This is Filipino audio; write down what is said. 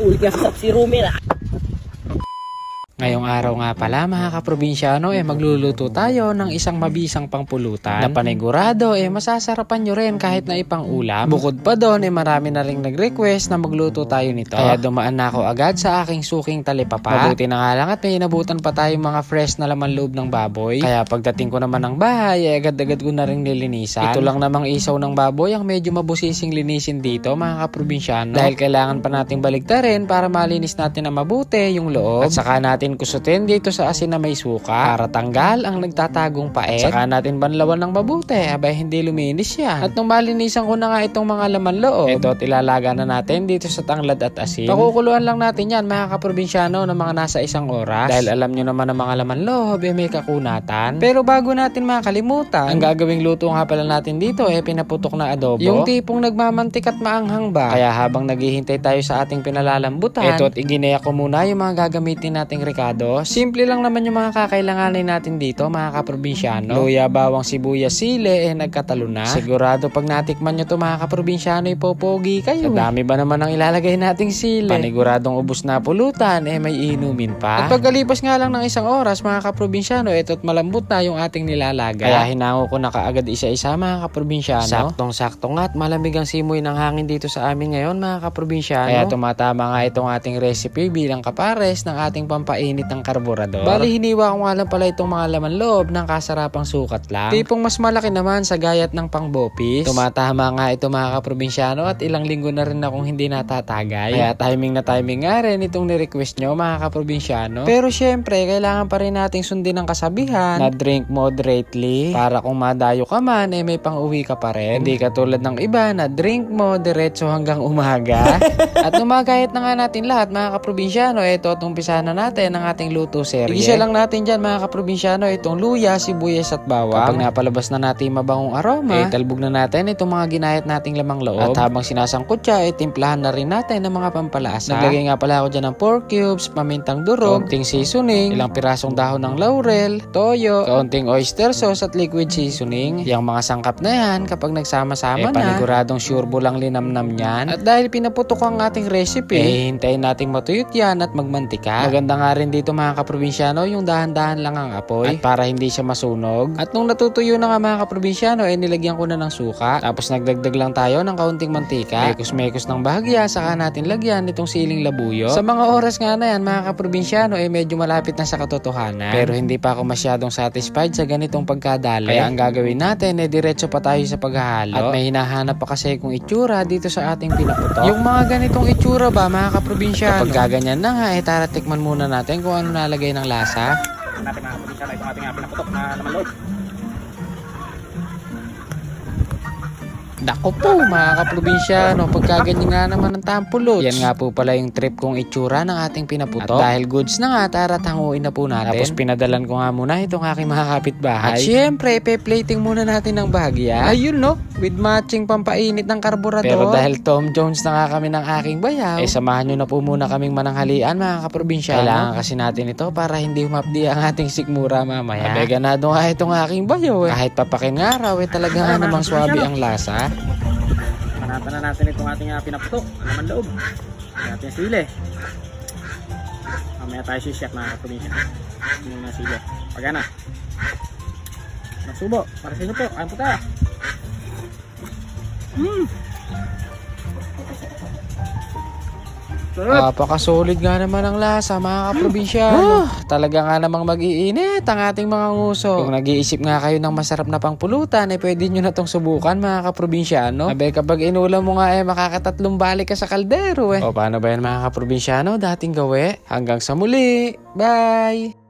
Uy, kasap si Rumel ah. Ngayong araw nga pala mga kaprobinsyano magluluto tayo ng isang mabisang pangpulutan na panigurado masasarapan nyo rin kahit na ipang ulam. Bukod pa doon marami na rin nag-request na magluto tayo nito. Kaya dumaan na ako agad sa aking suking talipapa. Mabuti na nga lang at may inabutan pa tayo mga fresh na laman loob ng baboy. Kaya pagdating ko naman ng bahay agad-agad ko na rin nilinisan. Ito lang namang isaw ng baboy ang medyo mabusising linisin dito mga kaprobinsyano. Dahil kailangan pa nating baligtarin para malinis natin na mabuti yung loob. At saka natin kusutin dito sa asin na may suka para tanggal ang nagtatagong paet. Saka natin banlawan ng mabuti abay hindi luminis yan. At nung malinisan ko na nga itong mga laman loob, ito ilalaga na natin dito sa tanglad at asin. Pakukuluan lang natin yan mga kaprobinsyano ng mga nasa 1 oras. Dahil alam nyo naman ang mga laman loob may kakunatan. Pero bago natin makalimutan, ang gagawing luto nga pala natin dito pinaputok na adobo. Yung tipong nagmamantik at maanghang ba. Kaya habang naghihintay tayo sa ating pinalalambutan, ito at iginaya ko muna yung mga gagamitin nating simple lang naman yung mga kakailanganin natin dito mga kaprobinsyano. Luya, bawang, sibuyas, sili nagkatalo na. Sigurado pag natikman nyo to mga kaprobinsyano ipopogi kayo. Sa dami ba naman ang ilalagay nating sili? Paniguradong ubos na pulutan may inumin pa. At pagkalipas nga lang ng 1 oras mga kaprobinsyano ito't malambot na yung ating nilalagay. Kaya hinango ko na kaagad isa-isa mga kaprobinsyano. Saktong-sakto nga at malamig ang simoy ng hangin dito sa amin ngayon mga kaprobinsyano. Kaya tumatama nga itong ating recipe bilang kapares ng ating pampainit ng karburador. Bali hiniwa ko nga lang pala itong mga laman loob ng kasarapang sukat lang. Tipong mas malaki naman sa gayat ng pangbopis. Tumatama nga ito mga kaprobinsyano at ilang linggo na rin akong hindi natatagay. Kaya timing na timing nga rin itong ni-request nyo mga kaprobinsyano. Pero syempre kailangan pa rin nating sundin ang kasabihan na drink moderately para kung madayo ka man may pang-uwi ka pa rin. Hindi katulad ng iba na drink mo diretso hanggang umaga. At umagayat na nga natin lahat mga kaprobinsyano ito at umpisahan na natin ang ating luto serye. Igisa lang natin dyan mga kaprobinsyano itong luya, sibuyas at bawang. Kapag napalabas na natin mabangong aroma talbog na natin itong mga ginayat nating lamang loob. At habang sinasangkot siya timplahan na rin natin ng mga pampalasa. Naglagay nga pala ako dyan ng pork cubes, pamintang durog, kaunting seasoning, ilang pirasong dahon ng laurel, toyo, kaunting oyster sauce at liquid seasoning. Yung mga sangkap na yan kapag nagsama-sama na paniguradong sure lang linamnam yan. At dahil pinaputok ang ating recipe hintayin nating matuyot yan at magmantika. Maganda nga rin dito mga kaprobinsyano yung dahan-dahan lang ang apoy at para hindi siya masunog. At nung natutuyo na nga mga kaprobinsyano nilagyan ko na ng suka. Tapos nagdagdag lang tayo ng kaunting mantika. Mekos-mekos ng bahagya saka natin lagyan itong siling labuyo. Sa mga oras nga na yan mga kaprobinsyano medyo malapit na sa katotohanan. Pero hindi pa ako masyadong satisfied sa ganitong pagkadali. Kaya ang gagawin natin diretso pa tayo sa paghahalo. At may hinahanap pa kasi kung itsura dito sa ating pinaputok. Yung mga ganitong itsura ba mga kaprobinsyano? Kapag gaganyan na nga tara tikman muna natin kung ano nalagay ng lasa. Natin mga kaprobinsyano itong ating pinaputok na laman loob. Dako po mga kaprobinsyano, pagkaganyan nga naman ang tampulot. Yan nga po pala yung trip kong itsura ng ating pinaputok. At dahil goods na nga, tara tanguin na po natin. Tapos pinadalan ko nga muna itong aking mga kapitbahay. At syempre, pe-plating muna natin ng bahagya. Ayun no, with matching pampainit ng karburador. Pero dahil Tom Jones na nga kami ng aking bayaw, samahan nyo na po muna kaming mananghalian mga kaprobinsyano. Kailangan kasi natin ito para hindi humapdi ang ating sikmura mamaya. Abay ganado nga itong aking bayaw Kahit papakin nga raw talaga nga namang swabe ang lasa. Panatan na natin itong ating pinaputok naman loob. Natin sili. Mamaya tayo sisyak mga kaprobinsya. Yung mga sili. Pagana. Nagsubo. Para sa inyo po. Kain po tayo. Napakasolid nga naman ang lasa mga kaprobinsyano. Talaga nga namang mag-iinit ang ating mga nguso. Kung nag-iisip nga kayo ng masarap na pangpulutan pwede nyo na tong subukan mga kaprobinsyano. Abay kapag inulam mo nga makakatatlong balik ka sa kaldero O paano ba yan mga kaprobinsyano? Dating gawi. Hanggang sa muli. Bye!